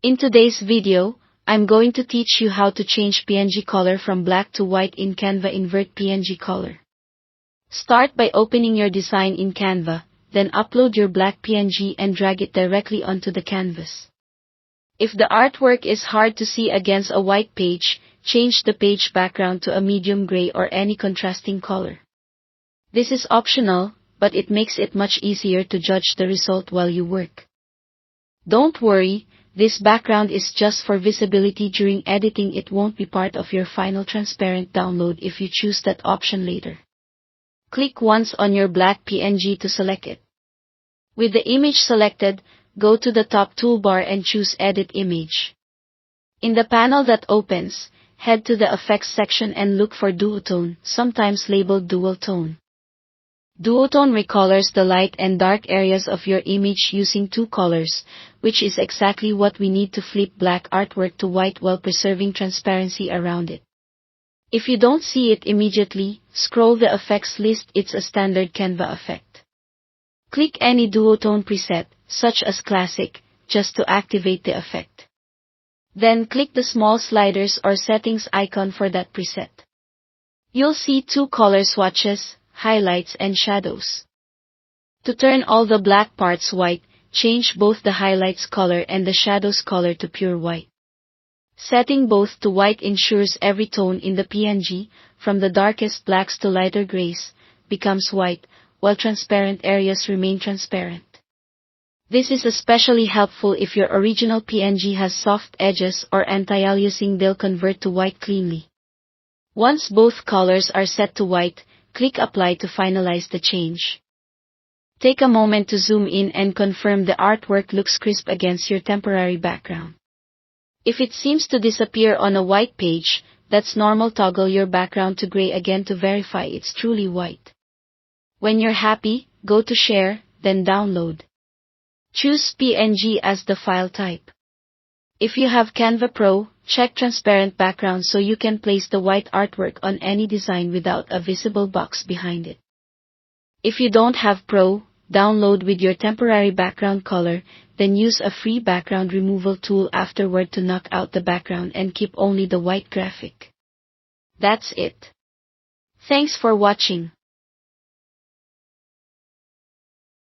In today's video, I'm going to teach you how to change PNG color from black to white in Canva Invert PNG color. Start by opening your design in Canva, then upload your black PNG and drag it directly onto the canvas. If the artwork is hard to see against a white page, change the page background to a medium gray or any contrasting color. This is optional, but it makes it much easier to judge the result while you work. Don't worry, this background is just for visibility during editing. It won't be part of your final transparent download if you choose that option later. Click once on your black PNG to select it. With the image selected, go to the top toolbar and choose Edit Image. In the panel that opens, head to the Effects section and look for Duotone, sometimes labeled Dual Tone. Duotone recolors the light and dark areas of your image using two colors, which is exactly what we need to flip black artwork to white while preserving transparency around it. If you don't see it immediately, scroll the effects list. It's a standard Canva effect. Click any duotone preset, such as Classic, just to activate the effect. Then click the small sliders or settings icon for that preset. You'll see two color swatches, highlights and shadows. To turn all the black parts white, change both the highlights color and the shadows color to pure white. Setting both to white ensures every tone in the PNG, from the darkest blacks to lighter grays, becomes white, while transparent areas remain transparent. This is especially helpful if your original PNG has soft edges or anti-aliasing. They'll convert to white cleanly. Once both colors are set to white, click Apply to finalize the change. Take a moment to zoom in and confirm the artwork looks crisp against your temporary background. If it seems to disappear on a white page, that's normal. Toggle your background to gray again to verify it's truly white. When you're happy, go to Share, then Download. Choose PNG as the file type. If you have Canva Pro, check Transparent Background so you can place the white artwork on any design without a visible box behind it. If you don't have Pro, download with your temporary background color, then use a free background removal tool afterward to knock out the background and keep only the white graphic. That's it. Thanks for watching.